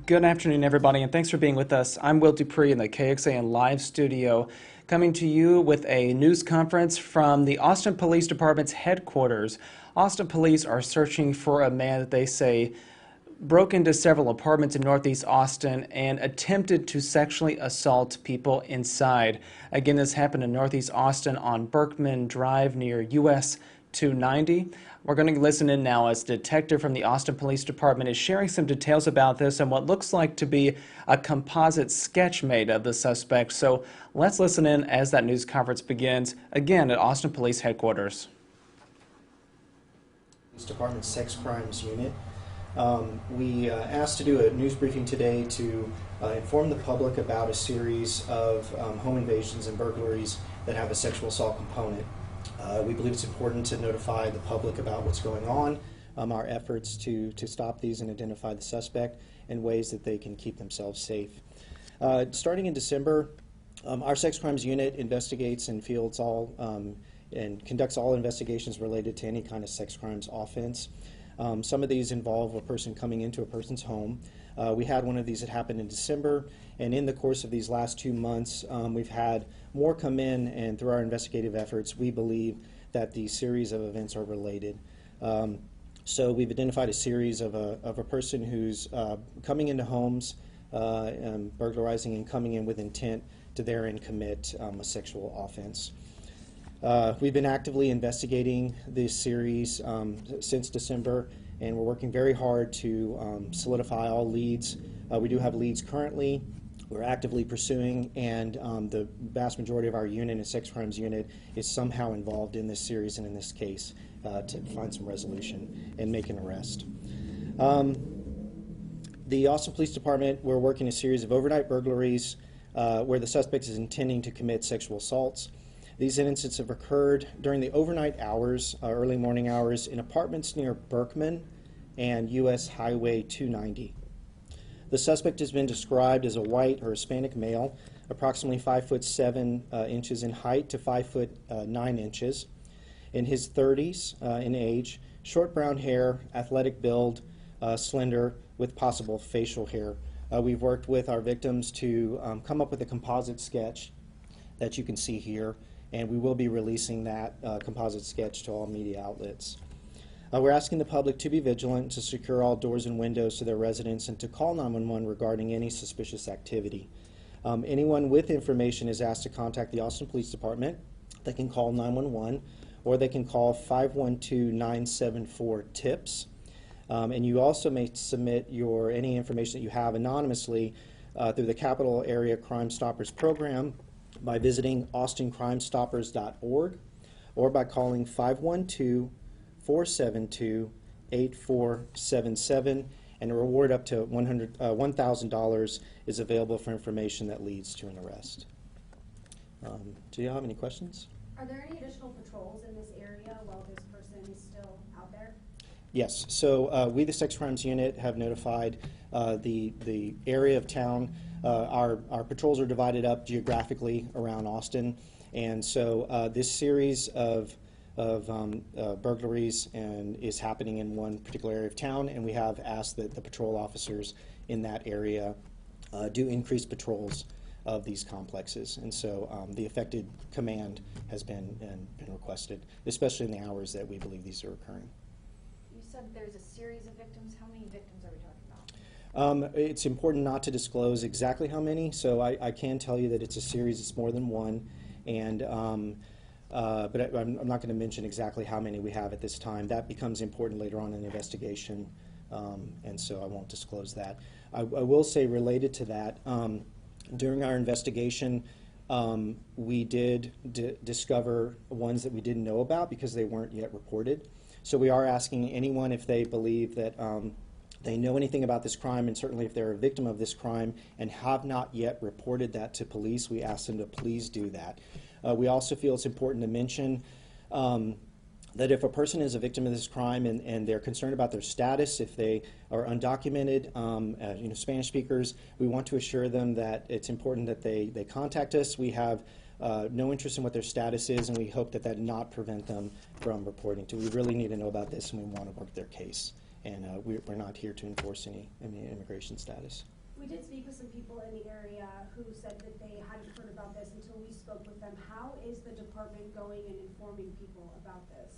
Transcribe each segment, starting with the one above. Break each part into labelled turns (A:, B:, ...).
A: Good afternoon, everybody, and thanks for being with us. I'm Will Dupree in the KXAN live studio, coming to you with a news conference from the Austin Police Department's headquarters. Austin police are searching for a man that they say broke into several apartments in Northeast Austin and attempted to sexually assault people inside. Again, this happened in Northeast Austin on Berkman Drive near US 290. We're going to listen in now as a detective from the Austin Police Department is sharing some details about this and what looks like to be a composite sketch made of the suspect. So let's listen in as that news conference begins, again at Austin Police Headquarters.
B: Police Department Sex Crimes Unit. We asked to do a news briefing today to inform the public about a series of home invasions and burglaries that have a sexual assault component. We believe it's important to notify the public about what's going on, our efforts to stop these and identify the suspect, and ways that they can keep themselves safe. Starting in December, our Sex Crimes Unit investigates and fields all and conducts all investigations related to any kind of sex crimes offense. Some of these involve a person coming into a person's home. We had one of these that happened in December, and in the course of these last 2 months, we've had more come in, and through our investigative efforts, we believe that the series of events are related. So we've identified a series of a person who's coming into homes, burglarizing and coming in with intent to therein commit a sexual offense. We've been actively investigating this series since December, and we're working very hard to solidify all leads. We do have leads currently we're actively pursuing, and the vast majority of our unit and Sex Crimes Unit is somehow involved in this series and in this case to find some resolution and make an arrest. The Austin Police Department, we're working a series of overnight burglaries where the suspect is intending to commit sexual assaults. These incidents have occurred during the overnight hours, early morning hours, in apartments near Berkman and US Highway 290. The suspect has been described as a white or Hispanic male, approximately 5'7" in height to 5'9" in his 30s in age, short brown hair, athletic build, slender, with possible facial hair. We've worked with our victims to come up with a composite sketch that you can see here, and we will be releasing that composite sketch to all media outlets. We're asking the public to be vigilant, to secure all doors and windows to their residence, and to call 911 regarding any suspicious activity. Anyone with information is asked to contact the Austin Police Department. They can call 911, or they can call 512-974-TIPS. And you also may submit any information that you have anonymously through the Capital Area Crime Stoppers program by visiting austincrimestoppers.org or by calling 512-472-8477, and a reward up to $1,000 is available for information that leads to an arrest. Do you have any questions?
C: Are there any additional patrols in this area while this person is still out there?
B: Yes. So we, the Sex Crimes Unit, have notified the area of town. Our patrols are divided up geographically around Austin, and so this series of burglaries is happening in one particular area of town, and we have asked that the patrol officers in that area do increase patrols of these complexes, and so the affected command has been requested, especially in the hours that we believe these are occurring.
C: You said there's a series of victims. How many victims are we talking about?
B: It's important not to disclose exactly how many, so I can tell you that it's a series. It's more than one, and but I'm not going to mention exactly how many we have at this time. That becomes important later on in the investigation, and so I won't disclose that. I will say, related to that, during our investigation, we did discover ones that we didn't know about because they weren't yet reported. So we are asking anyone if they believe that they know anything about this crime, and certainly if they're a victim of this crime and have not yet reported that to police, we ask them to please do that. We also feel it's important to mention that if a person is a victim of this crime and they're concerned about their status, if they are undocumented, Spanish speakers, we want to assure them that it's important that they contact us. We have no interest in what their status is, and we hope that not prevent them from reporting to. We really need to know about this, and we want to work their case. And we're not here to enforce any immigration status.
D: We did speak with some people in the area who said that they hadn't heard about this until we spoke with them. How is the department going and informing people about this?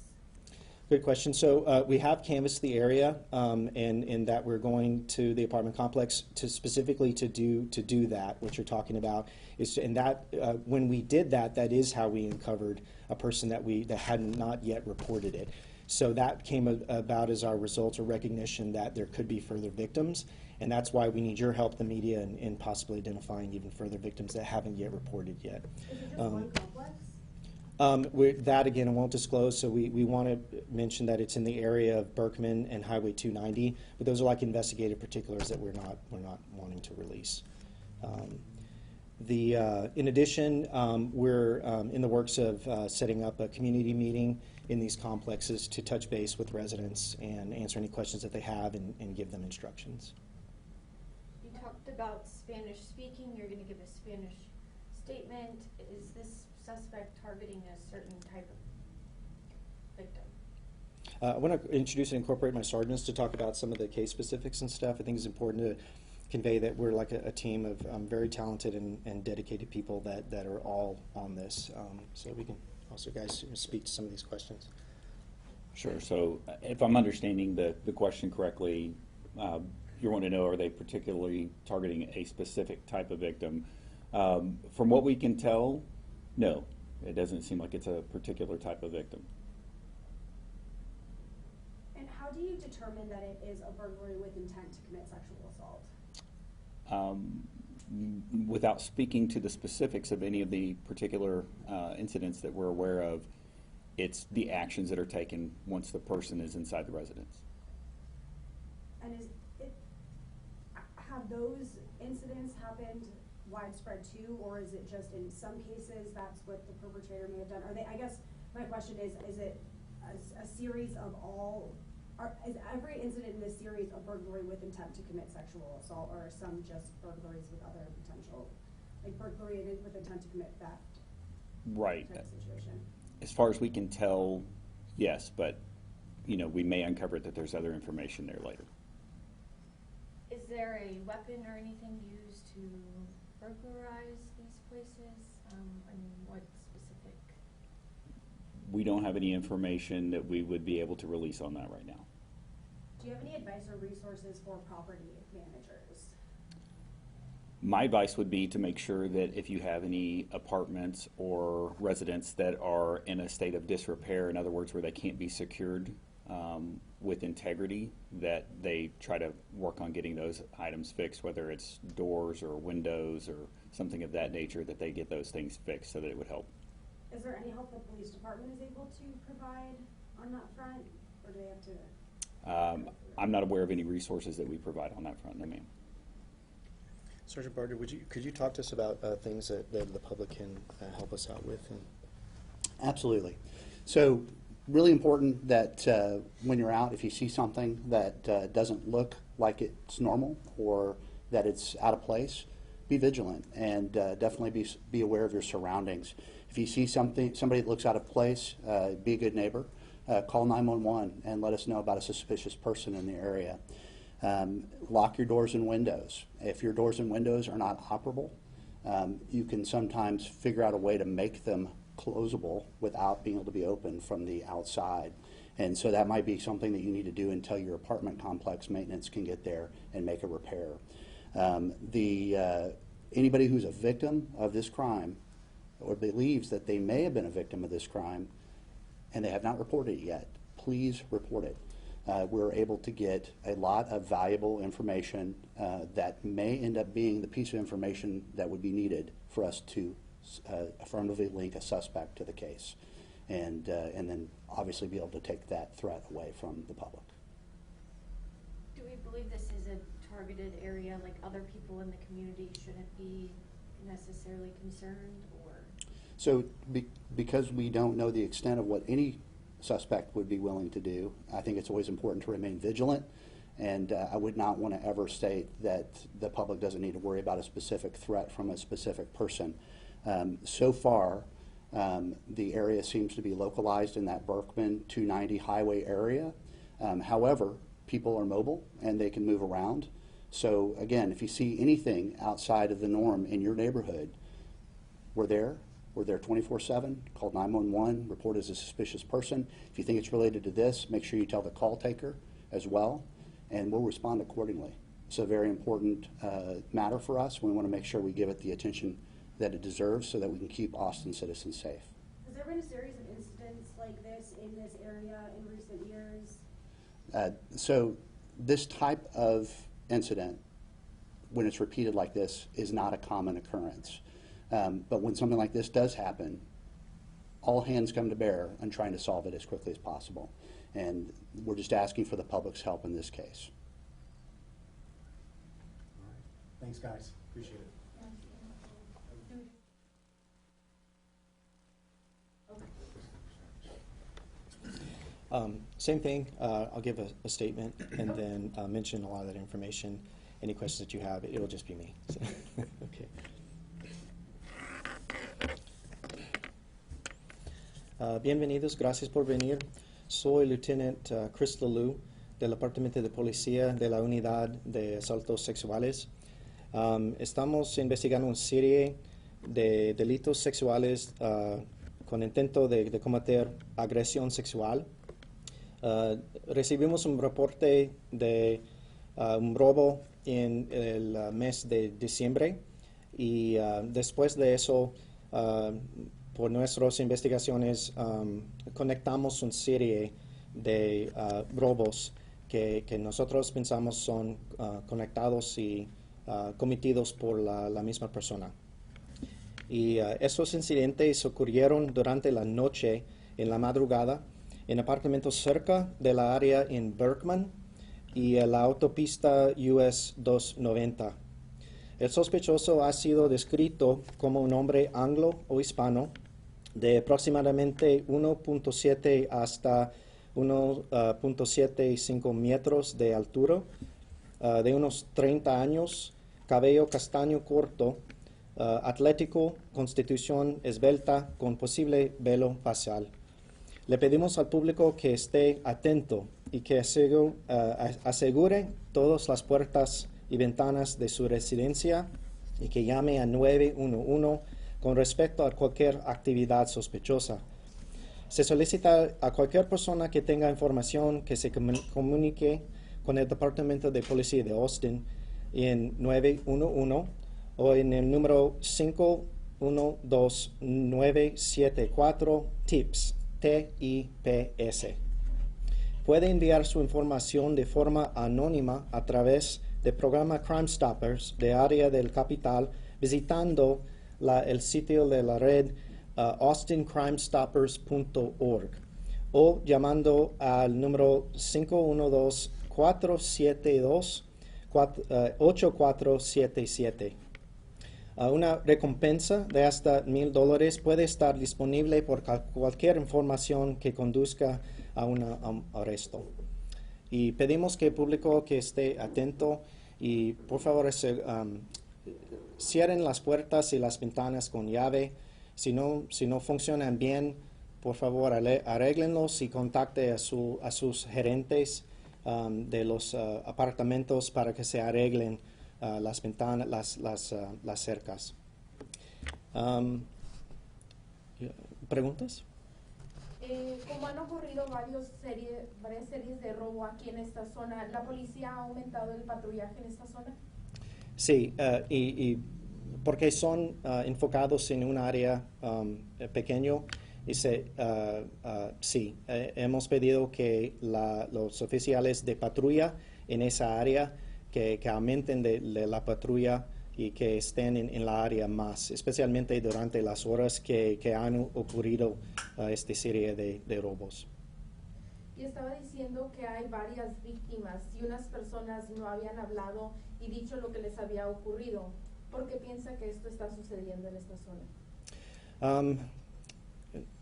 B: Good question. So we have canvassed the area, and in that we're going to the apartment complex to specifically to do that. What you're talking about is, and that when we did that, that is how we uncovered a person that had not yet reported it. So that came about as our result or recognition that there could be further victims, and that's why we need your help, the media, in possibly identifying even further victims that haven't yet reported yet.
D: Is it just one complex?
B: That, again, I won't disclose, so we want to mention that it's in the area of Berkman and Highway 290, but those are like investigative particulars that we're not wanting to release. In addition, we're in the works of setting up a community meeting in these complexes to touch base with residents and answer any questions that they have and give them instructions.
C: You talked about Spanish speaking. You're going to give a Spanish statement. Is this suspect targeting a certain type of victim?
B: I want to introduce and incorporate my sergeants to talk about some of the case specifics and stuff. I think it's important to convey that we're like a team of very talented and dedicated people that are all on this. So we can also, guys, speak to some of these questions.
E: Sure. So if I'm understanding the question correctly, you want to know, are they particularly targeting a specific type of victim? From what we can tell, no. It doesn't seem like it's a particular type of victim.
D: And how do you determine that it is a burglary with intent to commit sexual assault?
E: Without speaking to the specifics of any of the particular incidents that we're aware of, it's the actions that are taken once the person is inside the residence.
D: And have those incidents happened widespread too, or is it just in some cases that's what the perpetrator may have done? I guess my question is it a series of is every incident in this series a burglary with intent to commit sexual assault, or are some just burglaries with other potential, like burglary with intent to commit theft?
E: Right.
D: Type of situation?
E: As far as we can tell, yes, but we may uncover that there's other information there later.
C: Is there a weapon or anything used to burglarize these places? What specific?
E: We don't have any information that we would be able to release on that right now.
D: Do you have any advice or resources for property managers?
E: My advice would be to make sure that if you have any apartments or residents that are in a state of disrepair, in other words, where they can't be secured with integrity, that they try to work on getting those items fixed, whether it's doors or windows or something of that nature, that they get those things fixed so that it would help.
D: Is there any help the police department is able to provide on that front, or do they have to?
E: I'm not aware of any resources that we provide on that front, no ma'am.
B: Sergeant Barger, could you talk to us about things that the public can help us out with?
F: Absolutely. So really important that when you're out, if you see something that doesn't look like it's normal or that it's out of place, be vigilant and definitely be aware of your surroundings. If you see somebody that looks out of place, be a good neighbor. Call 911 and let us know about a suspicious person in the area. Lock your doors and windows. If your doors and windows are not operable, you can sometimes figure out a way to make them closable without being able to be opened from the outside. And so that might be something that you need to do until your apartment complex maintenance can get there and make a repair. Anybody who's a victim of this crime or believes that they may have been a victim of this crime and they have not reported it yet, please report it. We're able to get a lot of valuable information that may end up being the piece of information that would be needed for us to affirmatively link a suspect to the case, and then obviously be able to take that threat away from the public.
C: Do we believe this is a targeted area, like other people in the community shouldn't be necessarily concerned, or?
F: So because we don't know the extent of what any suspect would be willing to do, I think it's always important to remain vigilant, and I would not want to ever state that the public doesn't need to worry about a specific threat from a specific person. So far, the area seems to be localized in that Berkman 290 highway area. However, people are mobile and they can move around. So again, if you see anything outside of the norm in your neighborhood, we're there. We're there 24/7. Call 911, report as a suspicious person. If you think it's related to this, make sure you tell the call taker as well, and we'll respond accordingly. It's a very important matter for us. We want to make sure we give it the attention that it deserves so that we can keep Austin citizens safe.
D: Has there been a series of incidents like this in this area in recent years?
F: So this type of incident, when it's repeated like this, is not a common occurrence. But when something like this does happen, all hands come to bear on trying to solve it as quickly as possible. And we're just asking for the public's help in this case.
B: All right. Thanks, guys. Appreciate it.
G: Same thing. I'll give a statement and then mention a lot of that information. Any questions that you have, it'll just be me. So, okay. Bienvenidos, gracias por venir. Soy Lieutenant Chris Lelou del Departamento de Policía de la Unidad de Asaltos Sexuales. Estamos investigando una serie de delitos sexuales con intento de cometer agresión sexual. Recibimos un reporte de un robo en el mes de diciembre y después de eso, por nuestras investigaciones, conectamos una serie de robos que nosotros pensamos son conectados y cometidos por la misma persona. Y estos incidentes ocurrieron durante la noche, en la madrugada, en apartamentos cerca de la área en Berkman y la autopista US 290. El sospechoso ha sido descrito como un hombre anglo o hispano de aproximadamente 1.7 hasta 1.75 metros de altura, de unos 30 años, cabello castaño corto, atlético, constitución esbelta con posible velo facial. Le pedimos al público que esté atento y que asegure todas las puertas y ventanas de su residencia y que llame a 911 con respecto a cualquier actividad sospechosa. Se solicita a cualquier persona que tenga información que se comunique con el Departamento de Policía de Austin en 911 o en el número 512-974-TIPS. TIPS. Puede enviar su información de forma anónima a través del programa Crime Stoppers de área del capital visitando el sitio de la red austincrimestoppers.org o llamando al número 512-472-8477. Una recompensa de hasta $1,000 puede estar disponible por cualquier información que conduzca a un arresto. Y pedimos que el público que esté atento y por favor cierren las puertas y las ventanas con llave. Si no funcionan bien, por favor arréglenlos y contacte a sus gerentes de los apartamentos para que se arreglen las ventanas, las cercas. ¿Preguntas?
C: Como han ocurrido varias series de robo aquí en esta zona, ¿la policía ha aumentado el patrullaje en esta zona?
G: Sí, y porque son enfocados en un área pequeño, sí, hemos pedido que los oficiales de patrulla en esa área que aumenten de la patrulla y que estén en la área más, especialmente durante las horas que han ocurrido esta serie de robos.
C: Y estaba diciendo que hay varias víctimas y unas personas no habían hablado y dicho lo que les había ocurrido. ¿Por qué piensa que esto está sucediendo en esta zona?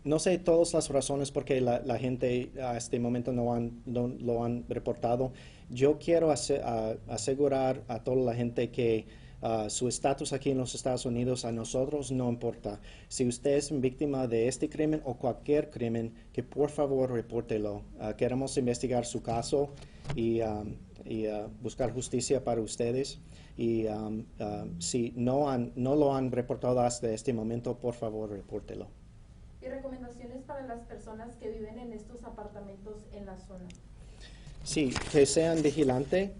G: No sé todas las razones por qué la gente a este momento no lo han reportado. Yo quiero asegurar a toda la gente que Su estatus aquí en los Estados Unidos a nosotros no importa. Si usted es víctima de este crimen o cualquier crimen, que por favor repórtelo. Queremos investigar su caso y buscar justicia para ustedes. Y si no lo han reportado hasta este momento, por favor repórtelo.
H: ¿Y recomendaciones para las personas que viven en estos apartamentos en la zona?
G: Sí, que sean vigilantes,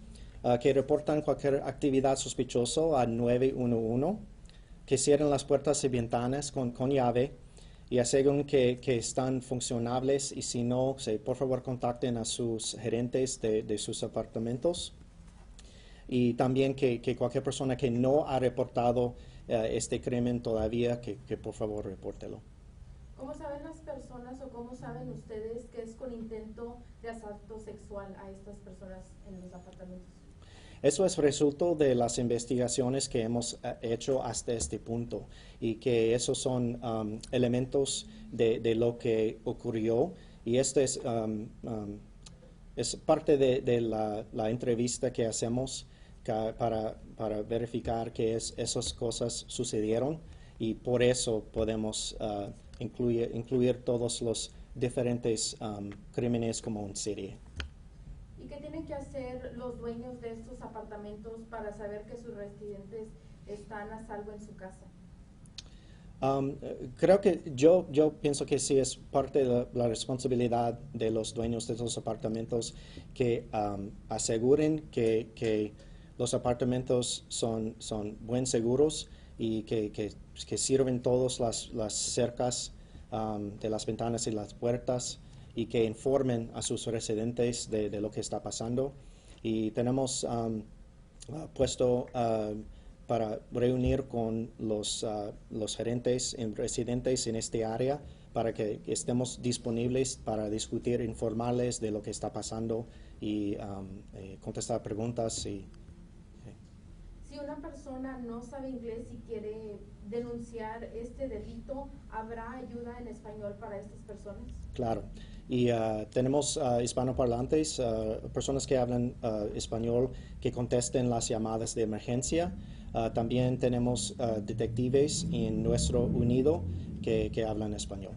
G: que reportan cualquier actividad sospechosa a 911, que cierren las puertas y ventanas con llave y aseguren que están funcionables, y si no, por favor contacten a sus gerentes de sus apartamentos. Y también que cualquier persona que no ha reportado este crimen todavía, que por favor repórtelo.
H: ¿Cómo saben las personas o cómo saben ustedes que es con intento de asalto sexual a estas personas en los apartamentos?
G: Eso es resultado de las investigaciones que hemos hecho hasta este punto, y que esos son elementos de lo que ocurrió, y esto es parte de la entrevista que hacemos para verificar que esas cosas sucedieron, y por eso podemos incluir todos los diferentes crímenes como en serie.
H: ¿Y qué tienen que hacer los dueños de estos apartamentos para saber que sus residentes están a salvo en su casa?
G: Creo que yo pienso que sí es parte de la responsabilidad de los dueños de los apartamentos que aseguren que los apartamentos son buen seguros, y que sirven todas las cercas de las ventanas y las puertas, y que informen a sus residentes de lo que está pasando. Y tenemos puesto para reunir con los gerentes y residentes en este área para que estemos disponibles para discutir, informarles de lo que está pasando y contestar preguntas.
H: Si una persona no sabe inglés y quiere denunciar este delito, ¿habrá ayuda en español para estas personas?
G: Claro. Y tenemos hispanoparlantes, personas que hablan español, que contesten las llamadas de emergencia. También tenemos detectives en nuestro unido que hablan español.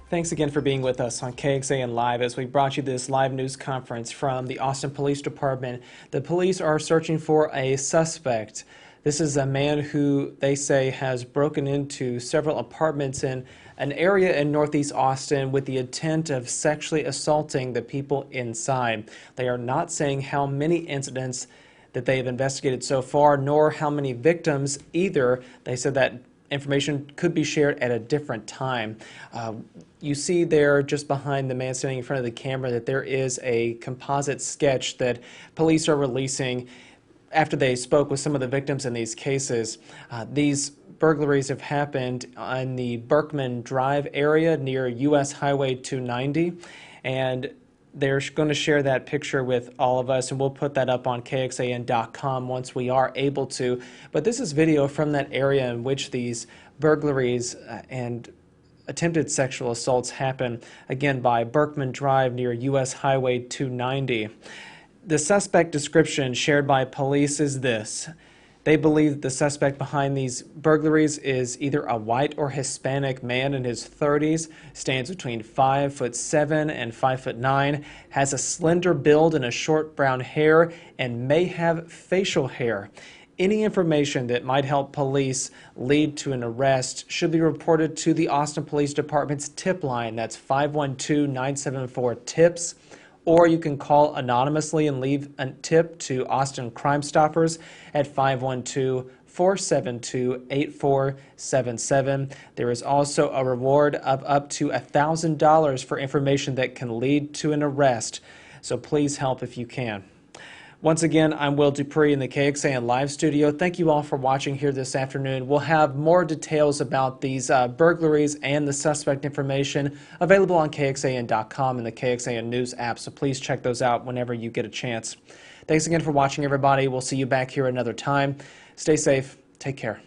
A: Thanks again for being with us on KXAN Live as we brought you this live news conference from the Austin Police Department. The police are searching for a suspect. This is a man who they say has broken into several apartments in an area in Northeast Austin with the intent of sexually assaulting the people inside. They are not saying how many incidents that they have investigated so far, nor how many victims either. They said that information could be shared at a different time. You see there just behind the man standing in front of the camera that there is a composite sketch that police are releasing after they spoke with some of the victims in these cases. These burglaries have happened on the Berkman Drive area near US Highway 290, and they're going to share that picture with all of us, and we'll put that up on KXAN.com once we are able to. But this is video from that area in which these burglaries and attempted sexual assaults happen, again by Berkman Drive near US Highway 290. The suspect description shared by police is this. They believe the suspect behind these burglaries is either a white or Hispanic man in his 30s, stands between 5'7" and 5'9", has a slender build and a short brown hair, and may have facial hair. Any information that might help police lead to an arrest should be reported to the Austin Police Department's tip line. That's 512-974-TIPS. Or you can call anonymously and leave a tip to Austin Crime Stoppers at 512-472-8477. There is also a reward of up to $1,000 for information that can lead to an arrest. So please help if you can. Once again, I'm Will Dupree in the KXAN Live studio. Thank you all for watching here this afternoon. We'll have more details about these burglaries and the suspect information available on KXAN.com and the KXAN News app, so please check those out whenever you get a chance. Thanks again for watching, everybody. We'll see you back here another time. Stay safe. Take care.